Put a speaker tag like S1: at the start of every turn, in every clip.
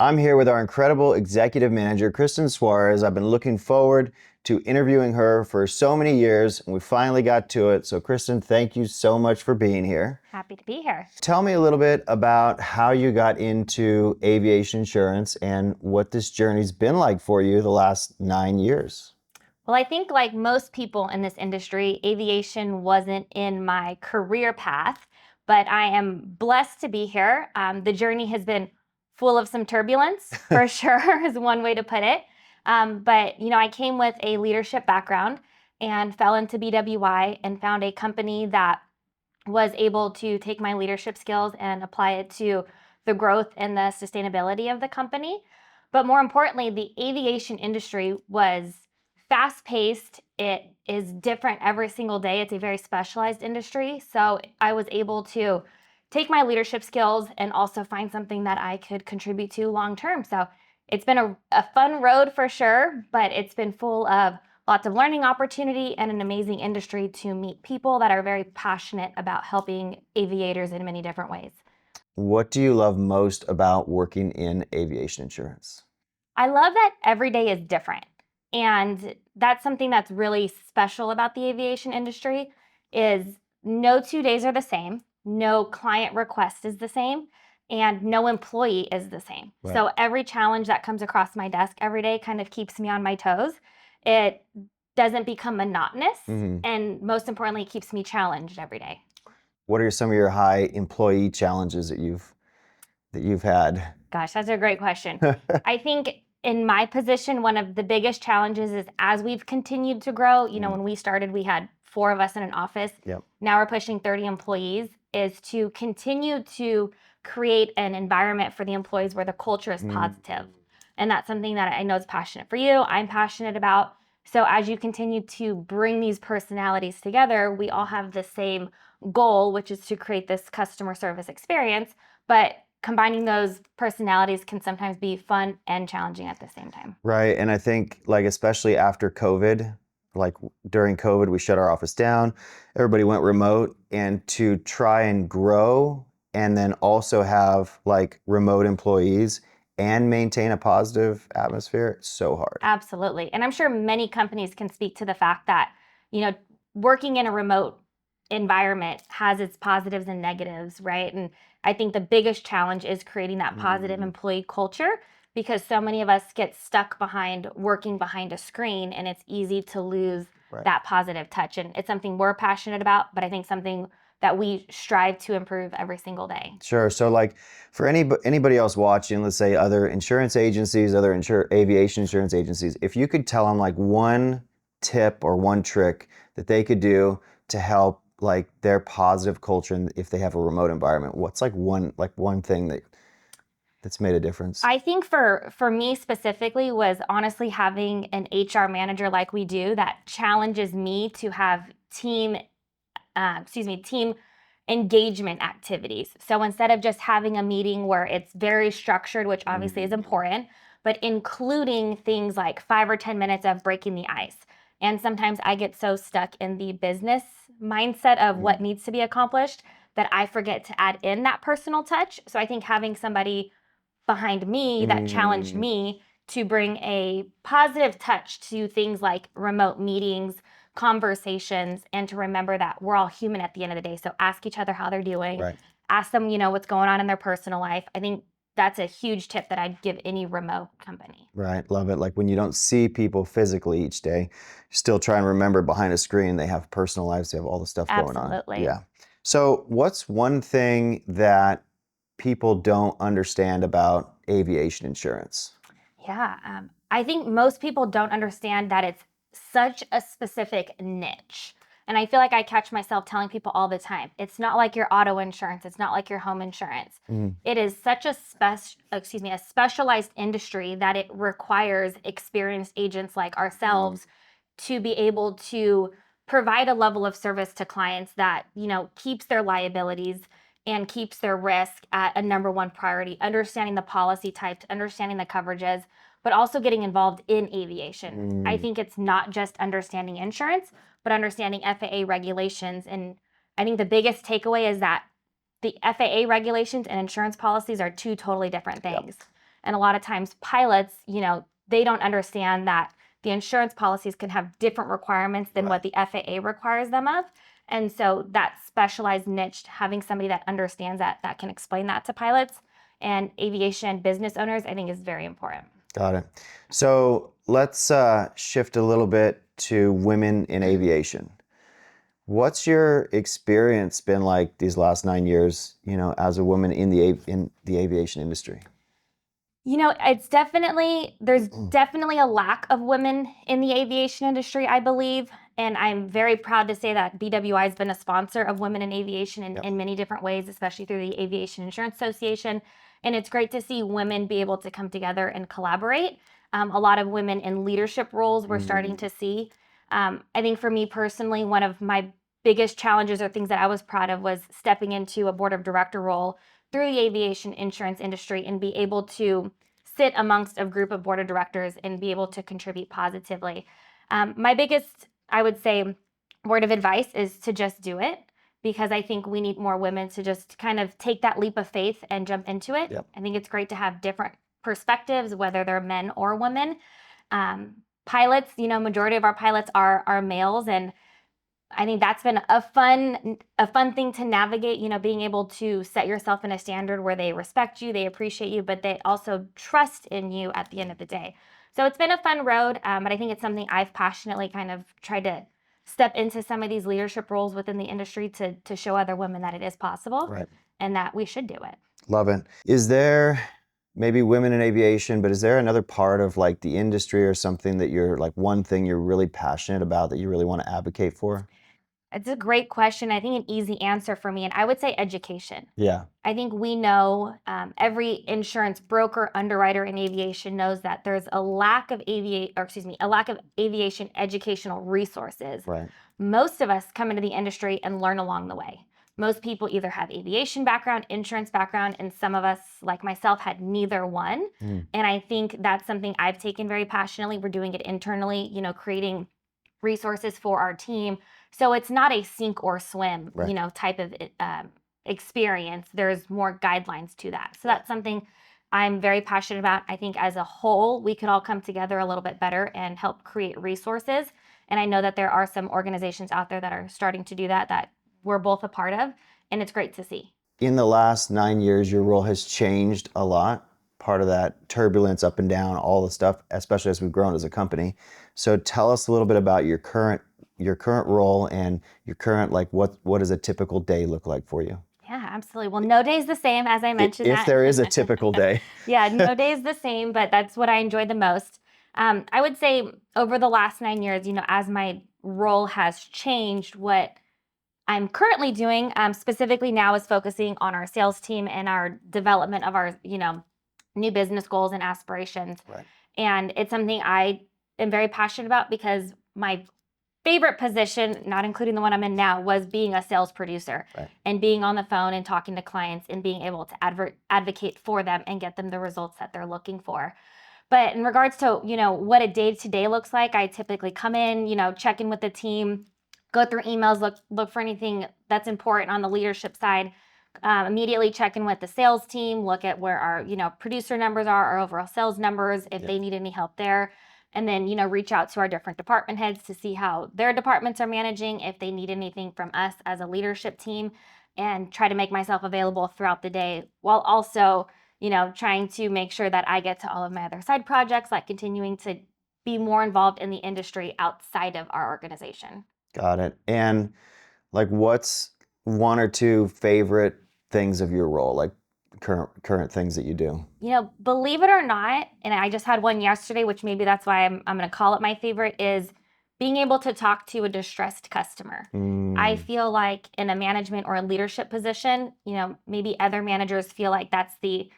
S1: I'm here with our incredible executive manager, Kristen Suarez. I've been looking forward to interviewing her for so many years, and we finally got to it. So Kristen, thank you so much for being here.
S2: Happy to be here.
S1: Tell me a little bit about how you got into aviation insurance and what this journey's been like for you the last 9 years.
S2: Well, I think like most people in this industry, aviation wasn't in my career path, but I am blessed to be here. The journey has been full of some turbulence, for sure, is one way to put it. But I came with a leadership background and fell into BWI and found a company that was able to take my leadership skills and apply it to the growth and the sustainability of the company. But more importantly, the aviation industry was fast-paced. It is different every single day. It's a very specialized industry. So I was able to take my leadership skills and also find something that I could contribute to long-term. So it's been a fun road for sure, but it's been full of lots of learning opportunity and an amazing industry to meet people that are very passionate about helping aviators in many different ways.
S1: What do you love most about working in aviation insurance?
S2: I love that every day is different. And that's something that's really special about the aviation industry is no 2 days are the same, no client request is the same, and no employee is the same.
S1: Right.
S2: So every challenge that comes across my desk every day kind of keeps me on my toes. It doesn't become monotonous, and most importantly, it keeps me challenged every day.
S1: What are some of your high employee challenges that you've had?
S2: Gosh, that's a great question. I think in my position, one of the biggest challenges is as we've continued to grow, when we started, we had 4 of us in an office.
S1: Yep.
S2: Now we're pushing 30 employees, is to continue to create an environment for the employees where the culture is positive. And that's something that I know is passionate for you, I'm passionate about. So as you continue to bring these personalities together, we all have the same goal, which is to create this customer service experience. But combining those personalities can sometimes be fun and challenging at the same time.
S1: Right. And I think especially after COVID, during COVID, we shut our office down, everybody went remote, and to try and grow and then also have remote employees and maintain a positive atmosphere, it's so hard.
S2: Absolutely. And I'm sure many companies can speak to the fact that, working in a remote environment has its positives and negatives, right? And I think the biggest challenge is creating that positive employee culture, because so many of us get stuck working behind a screen, and it's easy to lose that positive touch. And it's something we're passionate about, but I think something that we strive to improve every single day.
S1: Sure. So for anybody else watching, let's say other insurance agencies, other aviation insurance agencies, if you could tell them one tip or one trick that they could do to help their positive culture, and if they have a remote environment, what's one thing that's made a difference?
S2: I think for me specifically was honestly having an HR manager like we do that challenges me to have team engagement activities. So instead of just having a meeting where it's very structured, which obviously is important, but including things like 5 or 10 minutes of breaking the ice. And sometimes I get so stuck in the business mindset of what needs to be accomplished that I forget to add in that personal touch. So I think having somebody behind me that challenged me to bring a positive touch to things like remote meetings, conversations, and to remember that we're all human at the end of the day. So ask each other how they're doing.
S1: Right.
S2: Ask them, what's going on in their personal life. I think that's a huge tip that I'd give any remote company.
S1: Right. Love it. When you don't see people physically each day, you still try and remember behind a screen, they have personal lives, they have all the stuff going on.
S2: Absolutely.
S1: Yeah. So what's one thing that people don't understand about aviation insurance?
S2: Yeah. I think most people don't understand that it's such a specific niche. And I feel like I catch myself telling people all the time, it's not like your auto insurance. It's not like your home insurance. It is such a specialized industry that it requires experienced agents like ourselves to be able to provide a level of service to clients that, keeps their liabilities and keeps their risk at a number one priority, understanding the policy types, understanding the coverages, but also getting involved in aviation. I think it's not just understanding insurance, but understanding FAA regulations. And I think the biggest takeaway is that the FAA regulations and insurance policies are 2 totally different things. And a lot of times pilots, they don't understand that the insurance policies can have different requirements than what the FAA requires them of. And so that specialized niche, having somebody that understands that can explain that to pilots and aviation business owners, I think is very important.
S1: Got it. So let's shift a little bit to women in aviation. What's your experience been like these last 9 years, as a woman in the aviation industry?
S2: There's definitely a lack of women in the aviation industry, I believe. And I'm very proud to say that BWI has been a sponsor of women in aviation in many different ways, especially through the Aviation Insurance Association. And it's great to see women be able to come together and collaborate. A lot of women in leadership roles we're starting to see. I think for me personally, one of my biggest challenges or things that I was proud of was stepping into a board of director role through the aviation insurance industry and be able to sit amongst a group of board of directors and be able to contribute positively. My biggest, I would say, word of advice is to just do it, because I think we need more women to just kind of take that leap of faith and jump into it.
S1: Yep.
S2: I think it's great to have different perspectives, whether they're men or women. Pilots, majority of our pilots are males, and I think that's been a fun thing to navigate, being able to set yourself in a standard where they respect you, they appreciate you, but they also trust in you at the end of the day. So it's been a fun road, but I think it's something I've passionately kind of tried to step into some of these leadership roles within the industry to show other women that it is possible and that we should do it.
S1: Love it. Is there maybe women in aviation, but is there another part of like the industry or something that you're like one thing you're really passionate about that you really want to advocate for?
S2: It's a great question. I think an easy answer for me, and I would say education.
S1: Yeah.
S2: I think we know every insurance broker, underwriter in aviation knows that there's a lack of aviation educational resources.
S1: Right.
S2: Most of us come into the industry and learn along the way. Most people either have aviation background, insurance background, and some of us, like myself, had neither one. And I think that's something I've taken very passionately. We're doing it internally, creating resources for our team. So it's not a sink or swim, type of experience. There's more guidelines to that. So that's something I'm very passionate about. I think as a whole, we could all come together a little bit better and help create resources. And I know that there are some organizations out there that are starting to do that we're both a part of, and it's great to see.
S1: In the last 9 years, your role has changed a lot. Part of that turbulence up and down, all the stuff, especially as we've grown as a company. So tell us a little bit about your current role and your current, like what does a typical day look like for you?
S2: Yeah, absolutely. Well, no day's the same, as I mentioned.
S1: If there is a typical day.
S2: Yeah, no day's the same, but that's what I enjoy the most. I would say over the last 9 years, as my role has changed, what I'm currently doing specifically now is focusing on our sales team and our development of our, new business goals and aspirations.
S1: Right.
S2: And it's something I am very passionate about, because my favorite position, not including the one I'm in now, was being a sales producer and being on the phone and talking to clients and being able to advocate for them and get them the results that they're looking for. But in regards to, what a day-to-day looks like, I typically come in, check in with the team, go through emails, look for anything that's important on the leadership side, immediately check in with the sales team, look at where our, producer numbers are, our overall sales numbers, if they need any help there. And then, reach out to our different department heads to see how their departments are managing, if they need anything from us as a leadership team, and try to make myself available throughout the day, while also, trying to make sure that I get to all of my other side projects, like continuing to be more involved in the industry outside of our organization.
S1: Got it. And like, what's one or two favorite things of your role, like current things that you do?
S2: Believe it or not, and I just had one yesterday, which maybe that's why I'm going to call it my favorite, is being able to talk to a distressed customer. I feel like in a management or a leadership position, maybe other managers feel like that's the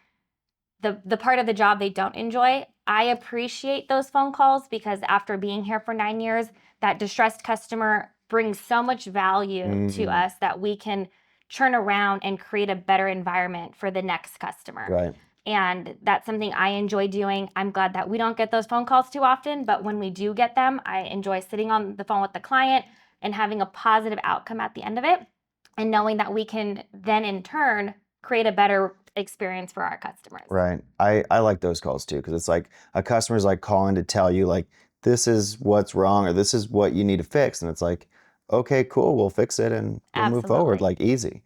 S2: part of the job they don't enjoy. I appreciate those phone calls, because after being here for 9 years, that distressed customer brings so much value to us that we can turn around and create a better environment for the next customer.
S1: Right.
S2: And that's something I enjoy doing. I'm glad that we don't get those phone calls too often, but when we do get them, I enjoy sitting on the phone with the client and having a positive outcome at the end of it, and knowing that we can then in turn create a better experience for our customers.
S1: Right. I like those calls too, because it's like a customer's like calling to tell you like this is what's wrong or this is what you need to fix. And it's like, okay, cool, we'll fix it and we'll move forward,
S2: Absolutely.
S1: like easy.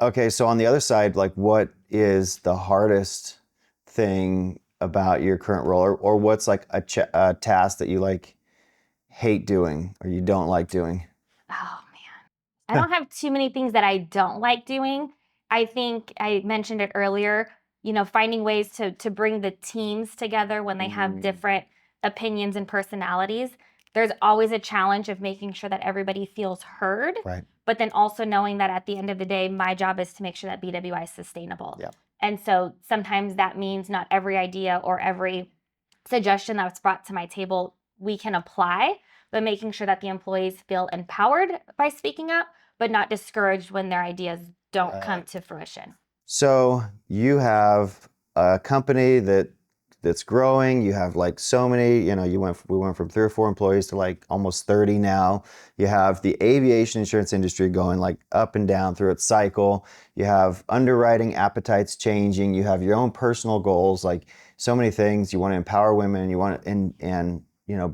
S1: Okay, so on the other side, like what is the hardest thing about your current role, or what's like a task that you like hate doing or you don't like doing?
S2: Oh man. I don't have too many things that I don't like doing. I think I mentioned it earlier, finding ways to bring the teams together when they have
S1: Mm,
S2: different opinions and personalities. There's always a challenge of making sure that everybody feels heard,
S1: right.
S2: but then also knowing that at the end of the day, my job is to make sure that BWI is sustainable.
S1: Yeah.
S2: And so sometimes that means not every idea or every suggestion that's brought to my table we can apply, but making sure that the employees feel empowered by speaking up, but not discouraged when their ideas don't come
S1: Right.
S2: to fruition.
S1: So you have a company that's growing. You have like so many, we went from 3 or 4 employees to like almost 30 now. You have the aviation insurance industry going like up and down through its cycle. You have underwriting appetites changing. You have your own personal goals, like so many things. You want to empower women. You want to, and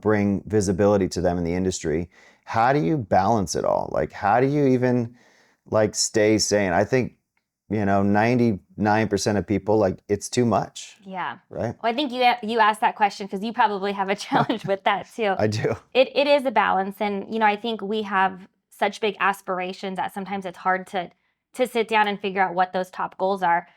S1: bring visibility to them in the industry. How do you balance it all? Like, how do you even like stay sane? I think 99% of people like it's too much,
S2: Yeah.
S1: right?
S2: Well, I think you asked that question because you probably have a challenge with that too.
S1: I do.
S2: It is a balance, and I think we have such big aspirations that sometimes it's hard to sit down and figure out what those top goals are.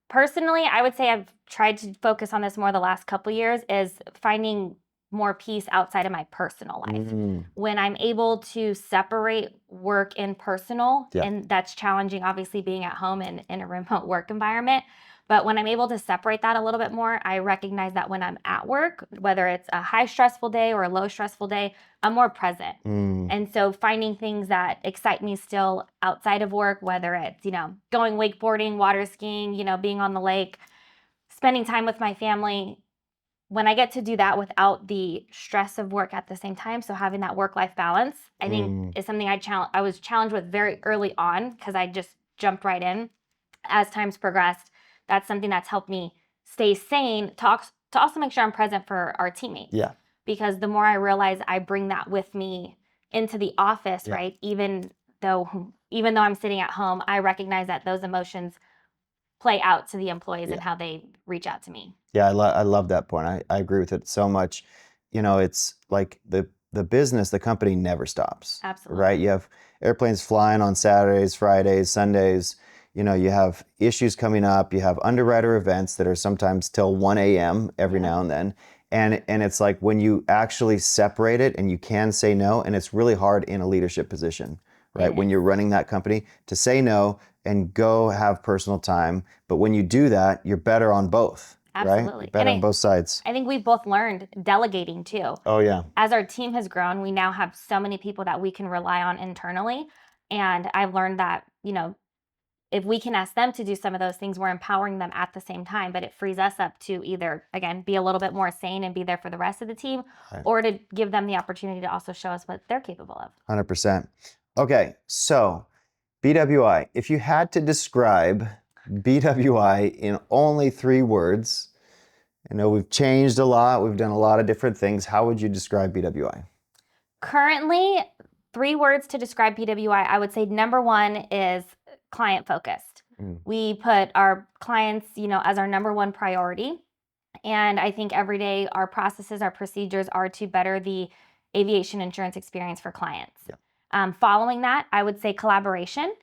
S2: Personally, I would say I've tried to focus on this more the last couple years, is finding more peace outside of my personal life.
S1: Mm,
S2: When I'm able to separate work and personal,
S1: yeah.
S2: and that's challenging, obviously, being at home and in a remote work environment. But when I'm able to separate that a little bit more, I recognize that when I'm at work, whether it's a high stressful day or a low stressful day, I'm more present.
S1: Mm,
S2: And so finding things that excite me still outside of work, whether it's, going wakeboarding, water skiing, being on the lake, spending time with my family, when I get to do that without the stress of work at the same time, so having that work-life balance, I think
S1: mm,
S2: is something I was challenged with very early on because I just jumped right in. As time's progressed, that's something that's helped me stay sane, to also make sure I'm present for our teammates.
S1: yeah.
S2: Because the more I realize I bring that with me into the office,
S1: Yeah.
S2: right? Even though I'm sitting at home, I recognize that those emotions play out to the employees
S1: Yeah.
S2: and how they reach out to me.
S1: Yeah, I love that point. I agree with it so much. It's like the business, the company never stops, right?
S2: Absolutely.
S1: You have airplanes flying on Saturdays, Fridays, Sundays. You have issues coming up. You have underwriter events that are sometimes till 1 a.m. every
S2: Yeah.
S1: now and then. And it's like when you actually separate it and you can say no, and it's really hard in a leadership position, right?
S2: It
S1: When
S2: is.
S1: you're running that company to say no and go have personal time. But when you do that, you're better on both, right? You're
S2: Absolutely.
S1: better
S2: And
S1: on both sides.
S2: I think we've both learned delegating too.
S1: Oh yeah.
S2: As our team has grown, we now have so many people that we can rely on internally. And I've learned that, if we can ask them to do some of those things, we're empowering them at the same time, but it frees us up to either, again, be a little bit more sane and be there for the rest of the team,
S1: Right.
S2: or to give them the opportunity to also show us what they're capable of.
S1: 100%. Okay, so BWI, if you had to describe BWI in only 3 words, I know we've changed a lot, we've done a lot of different things. How would you describe BWI?
S2: Currently, 3 words to describe BWI, I would say number one is client focused.
S1: Mm,
S2: We put our clients, as our number one priority. And I think every day our processes, our procedures are to better the aviation insurance experience for clients.
S1: yeah.
S2: Following that, I would say collaboration.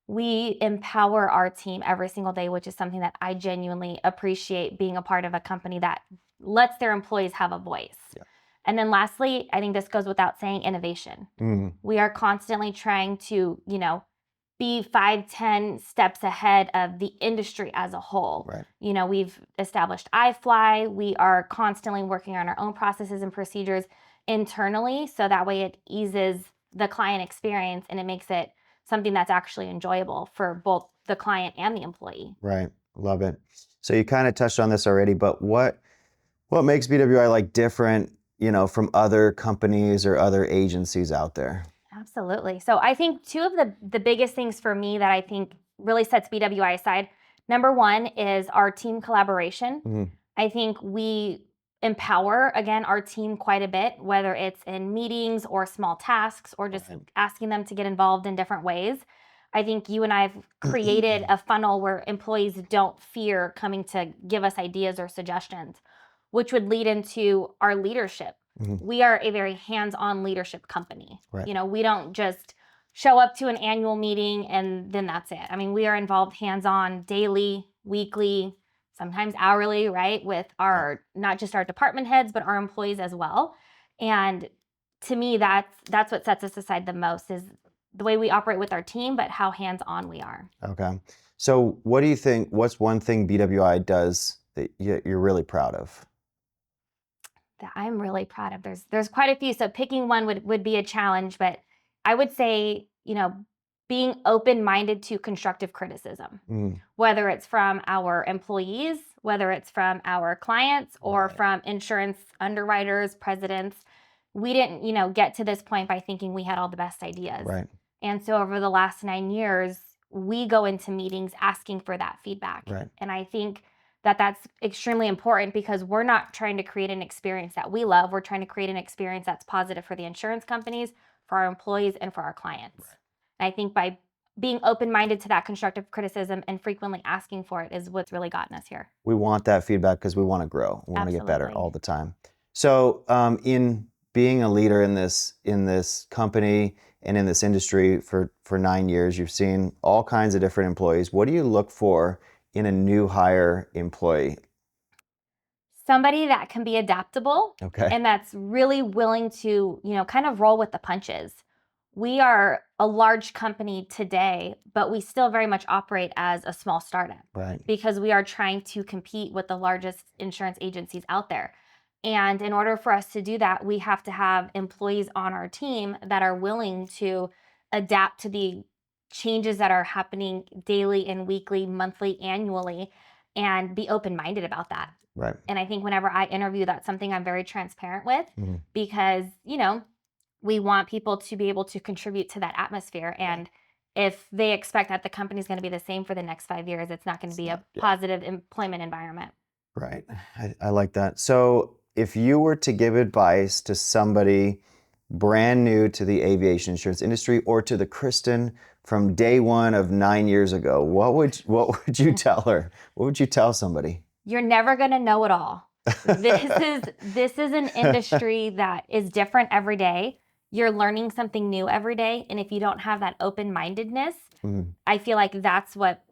S2: We empower our team every single day, which is something that I genuinely appreciate, being a part of a company that lets their employees have a voice.
S1: Yeah.
S2: And then lastly, I think this goes without saying, innovation.
S1: Mm,
S2: We are constantly trying to, be 5, 10 steps ahead of the industry as a whole.
S1: right.
S2: We've established iFly. We are constantly working on our own processes and procedures internally, so that way it eases the client experience and it makes it something that's actually enjoyable for both the client and the employee.
S1: Right. Love it. So you kind of touched on this already, but what makes BWI like different, from other companies or other agencies out there?
S2: Absolutely. So I think two of the biggest things for me that I think really sets BWI aside, Number one is our team collaboration.
S1: Mhm.
S2: I think we empower, again, our team quite a bit, whether it's in meetings or small tasks or just
S1: Right.
S2: asking them to get involved in different ways. I think you and I have created a funnel where employees don't fear coming to give us ideas or suggestions, which would lead into our leadership.
S1: Mhm.
S2: We are a very hands-on leadership company.
S1: Right.
S2: You know, we don't just show up to an annual meeting and then that's it. I mean, we are involved hands-on daily, weekly, sometimes hourly, right? With our, not just our department heads, but our employees as well. And to me, that's what sets us aside the most is the way we operate with our team, but how hands-on we are.
S1: Okay. So what do you think, what's one thing BWI does that you're really proud of?
S2: That I'm really proud of. There's quite a few. So picking one would be a challenge, but I would say, you know, being open-minded to constructive criticism,
S1: Mm.
S2: whether it's from our employees, whether it's from our clients or
S1: Right.
S2: from insurance underwriters, presidents. We didn't, you know, get to this point by thinking we had all the best ideas.
S1: Right.
S2: And so over the last 9 years, we go into meetings asking for that feedback.
S1: Right.
S2: And I think that that's extremely important because we're not trying to create an experience that we love. We're trying to create an experience that's positive for the insurance companies, for our employees, and for our clients.
S1: Right.
S2: And I think by being open-minded to that constructive criticism and frequently asking for it is what's really gotten us here.
S1: We want that feedback because we want to grow. We want to get better
S2: Absolutely.
S1: all the time. So in being a leader in this company and in this industry for 9 years, you've seen all kinds of different employees. What do you look for in a new hire employee?
S2: Somebody that can be adaptable
S1: Okay.
S2: and that's really willing to, you know, kind of roll with the punches. We are a large company today, but we still very much operate as a small startup
S1: Right.
S2: because we are trying to compete with the largest insurance agencies out there. And in order for us to do that, we have to have employees on our team that are willing to adapt to the changes that are happening daily and weekly, monthly, annually, and be open-minded about that.
S1: Right.
S2: And I think whenever I interview, that's something I'm very transparent with
S1: Mhm.
S2: because, you know, we want people to be able to contribute to that atmosphere. And if they expect that the company's going to be the same for the next 5 years, it's not going to be a positive employment environment.
S1: Right. I like that. So if you were to give advice to somebody brand new to the aviation insurance industry or to the Kristen from day one of 9 years ago, what would you tell her? What would you tell somebody?
S2: You're never going to know it all. This is an industry that is different every day. You're learning something new every day. And if you don't have that open-mindedness,
S1: Mhm.
S2: I feel like that's what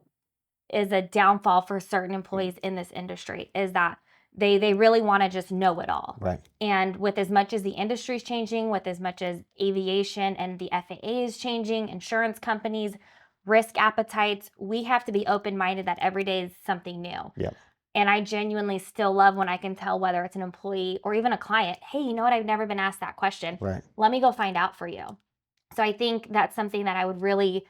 S2: is a downfall for certain employees in this industry is that they really want to just know it all.
S1: Right.
S2: And with as much as the industry is changing, with as much as aviation and the FAA is changing, insurance companies, risk appetites, we have to be open-minded that every day is something new.
S1: Yeah.
S2: And I genuinely still love when I can tell whether it's an employee or even a client, hey, you know what? I've never been asked that question.
S1: Right.
S2: Let me go find out for you. So I think that's something that I would really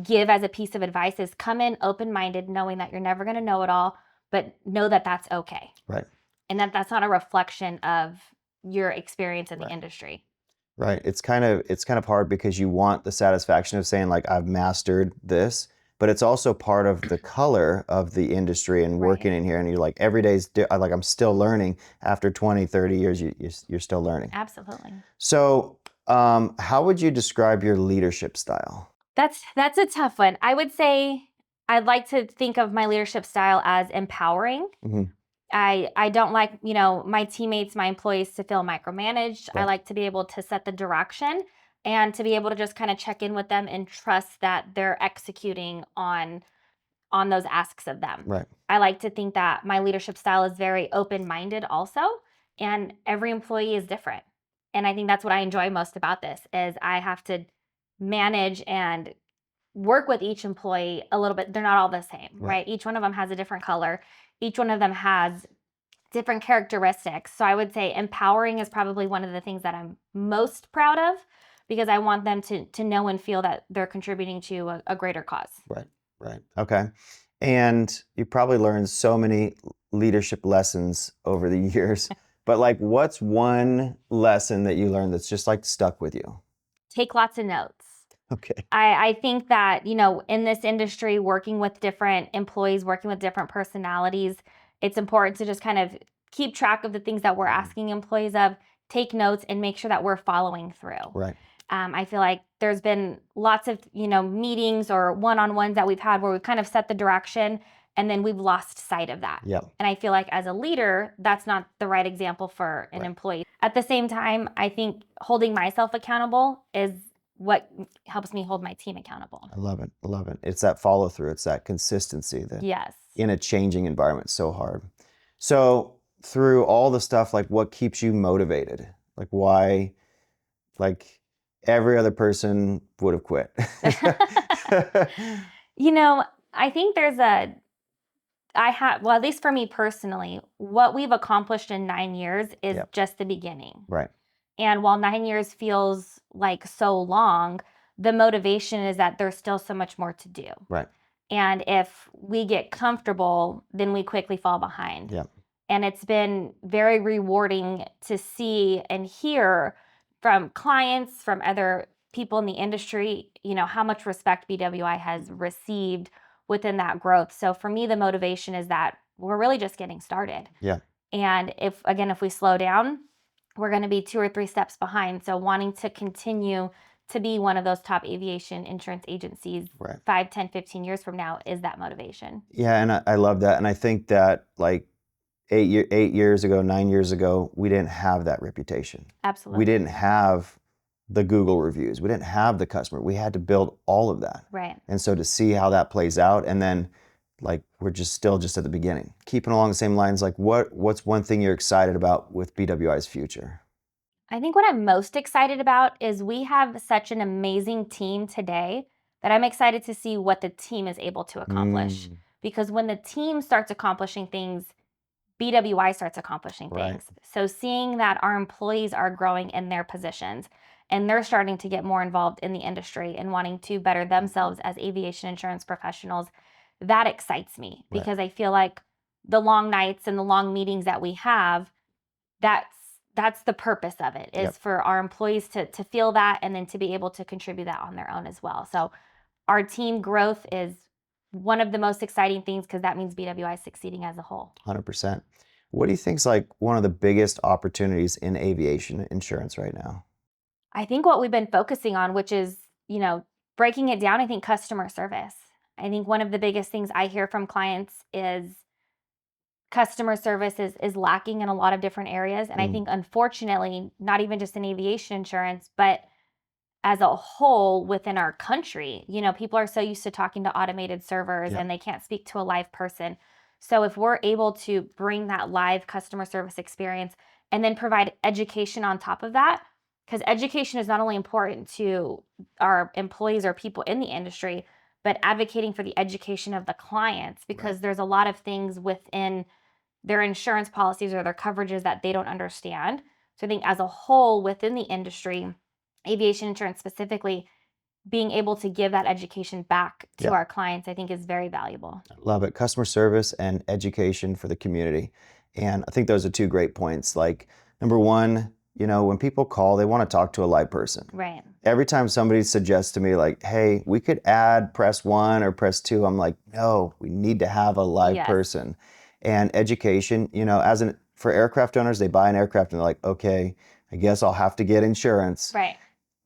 S2: give as a piece of advice is come in open-minded, knowing that you're never going to know it all, but know that that's okay.
S1: Right.
S2: And that that's not a reflection of your experience in the industry.
S1: Right. It's kind of hard because you want the satisfaction of saying like I've mastered this, but it's also part of the color of the industry and working in here. And you're like every day's like I'm still learning. After 20, 30 years, you're still learning.
S2: Absolutely.
S1: So how would you describe your leadership style?
S2: That's a tough one. I would say I'd like to think of my leadership style as empowering.
S1: Mm-hmm.
S2: I don't like, you know, my teammates, my employees to feel micromanaged. I
S1: Yeah.
S2: like to be able to set the direction and to be able to just kind of check in with them and trust that they're executing on those asks of them.
S1: Right.
S2: I like to think that my leadership style is very open-minded also, and every employee is different. And I think that's what I enjoy most about this is I have to manage and work with each employee a little bit. They're not all the same, right? Each one of them has a different color. Each one of them has different characteristics. So I would say empowering is probably one of the things that I'm most proud of because I want them to know and feel that they're contributing to a greater cause.
S1: Right. Right. Okay. And you probably learned so many leadership lessons over the years, but like what's one lesson that you learned that's just like stuck with you?
S2: Take lots of notes.
S1: Okay.
S2: I think that, in this industry, working with different employees, working with different personalities, it's important to just kind of keep track of the things that we're asking employees of, take notes, and make sure that we're following through.
S1: Right.
S2: I feel like there's been lots of, meetings or one-on-ones that we've had where we've kind of set the direction and then we've lost sight of that.
S1: Yep.
S2: And I feel like as a leader, that's not the right example for an
S1: Right.
S2: employee. At the same time, I think holding myself accountable is what helps me hold my team accountable.
S1: I love it. I love it. It's that follow through. It's that consistency that
S2: Yes.
S1: in a changing environment is so hard. So through all the stuff, like what keeps you motivated? Like why, like every other person would have quit.
S2: I think well, at least for me personally, what we've accomplished in 9 years is
S1: Yep.
S2: just the beginning.
S1: Right.
S2: And while 9 years feels like so long, the motivation is that there's still so much more to do.
S1: Right.
S2: And if we get comfortable, then we quickly fall behind.
S1: Yep.
S2: And it's been very rewarding to see and hear from clients, from other people in the industry, how much respect BWI has received within that growth. So for me, the motivation is that we're really just getting started.
S1: Yeah.
S2: And if we slow down, we're going to be 2 or 3 steps behind. So wanting to continue to be one of those top aviation insurance agencies
S1: Right.
S2: 5, 10, 15 years from now is that motivation.
S1: Yeah. And I love that. And I think that like 8 years ago, 9 years ago, we didn't have that reputation.
S2: Absolutely.
S1: We didn't have the Google reviews. We didn't have the customer. We had to build all of that.
S2: Right.
S1: And so to see how that plays out, and then like we're still at the beginning. Keeping along the same lines, like what's one thing you're excited about with BWI's future?
S2: I think what I'm most excited about is we have such an amazing team today that I'm excited to see what the team is able to accomplish. Because when the team starts accomplishing things, BWI starts accomplishing
S1: Right.
S2: things. So seeing that our employees are growing in their positions and they're starting to get more involved in the industry and wanting to better themselves as aviation insurance professionals, that excites me
S1: Right.
S2: because I feel like the long nights and the long meetings that we have, that's the purpose of it, is
S1: Yep.
S2: for our employees to feel that and then to be able to contribute that on their own as well. So our team growth is one of the most exciting things because that means BWI is succeeding as a whole.
S1: 100%. What do you think is like one of the biggest opportunities in aviation insurance right now?
S2: I think what we've been focusing on, which is, breaking it down, I think customer service. I think one of the biggest things I hear from clients is customer service is lacking in a lot of different areas. And I think, unfortunately, not even just in aviation insurance, but as a whole within our country, people are so used to talking to automated servers
S1: Yep.
S2: and they can't speak to a live person. So if we're able to bring that live customer service experience and then provide education on top of that, because education is not only important to our employees or people in the industry, but advocating for the education of the clients, because there's a lot of things within their insurance policies or their coverages that they don't understand. So I think as a whole within the industry, aviation insurance specifically, being able to give that education back to
S1: Yep.
S2: our clients, I think is very valuable.
S1: Love it. Customer service and education for the community. And I think those are 2 great points. Like, number one, when people call, they want to talk to a live person.
S2: Right.
S1: Every time somebody suggests to me, like, hey, we could add press 1 or press 2, I'm like, no, we need to have a live
S2: Yes.
S1: person. And education, for aircraft owners, they buy an aircraft and they're like, okay, I guess I'll have to get insurance.
S2: Right.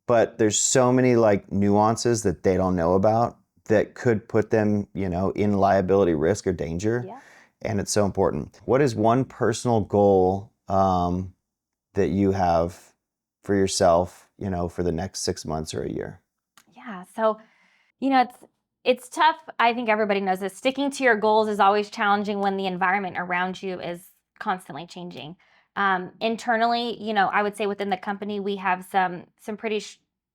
S1: But there's so many like nuances that they don't know about that could put them, in liability risk or danger.
S2: Yeah.
S1: And it's so important. What is one personal goal that you have for yourself, for the next 6 months or a year?
S2: Yeah. So, it's tough. I think everybody knows this. Sticking to your goals is always challenging when the environment around you is constantly changing. Internally, I would say within the company, we have some pretty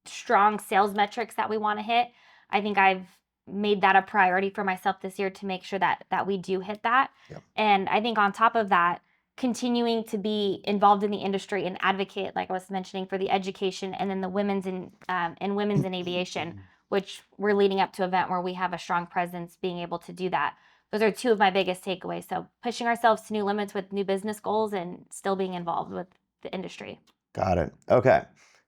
S2: strong sales metrics that we want to hit. I think I've made that a priority for myself this year to make sure that we do hit that.
S1: Yep.
S2: And I think on top of that, continuing to be involved in the industry and advocate, like I was mentioning, for the education and then the women's in aviation, which we're leading up to an event where we have a strong presence, being able to do that. Those are 2 of my biggest takeaways. So pushing ourselves to new limits with new business goals and still being involved with the industry.
S1: Got it. Okay.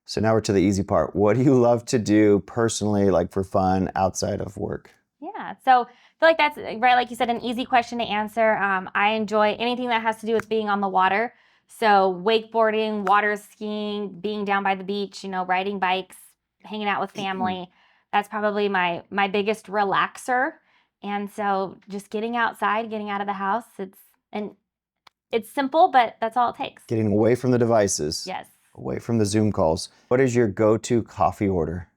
S1: So now we're to the easy part. What do you love to do personally, like for fun, outside of work?
S2: Yeah, so I feel like that's right, like you said, an easy question to answer. I enjoy anything that has to do with being on the water. So wakeboarding, water skiing, being down by the beach, riding bikes, hanging out with family. That's probably my biggest relaxer. And so just getting outside, getting out of the house, it's simple, but that's all it takes.
S1: Getting away from the devices.
S2: Yes.
S1: Away from the Zoom calls. What is your go-to coffee order?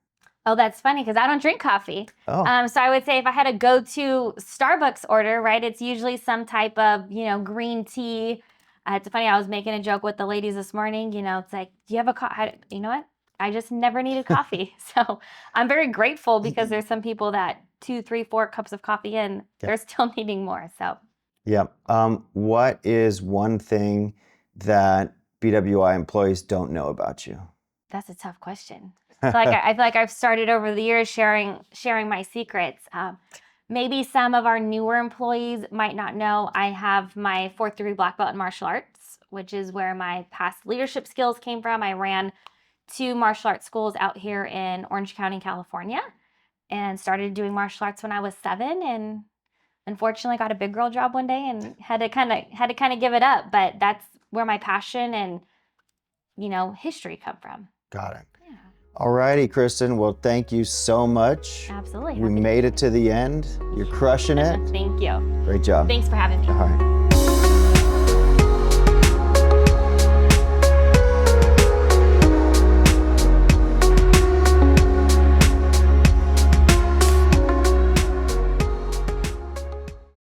S2: Oh, that's funny because I don't drink coffee.
S1: Oh.
S2: So I would say if I had a go-to Starbucks order, right, it's usually some type of, green tea. It's funny, I was making a joke with the ladies this morning, it's like, do you have a coffee? You know what? I just never needed coffee. So I'm very grateful because there's some people that 2, 3, 4 cups of coffee in, they're still needing more. So.
S1: Yeah. What is one thing that BWI employees don't know about you?
S2: That's a tough question. I feel like I've started over the years sharing my secrets. Maybe some of our newer employees might not know I have my 4th degree black belt in martial arts, which is where my past leadership skills came from. I ran 2 martial arts schools out here in Orange County, California, and started doing martial arts when I was 7. And unfortunately, got a big girl job one day and had to kind of give it up. But that's where my passion and history come from.
S1: Got it.
S2: Yeah.
S1: All righty, Kristen. Well, thank you so much.
S2: Absolutely.
S1: We made it to the end. You're crushing it.
S2: Thank you.
S1: Great job.
S2: Thanks for having me.
S1: All right.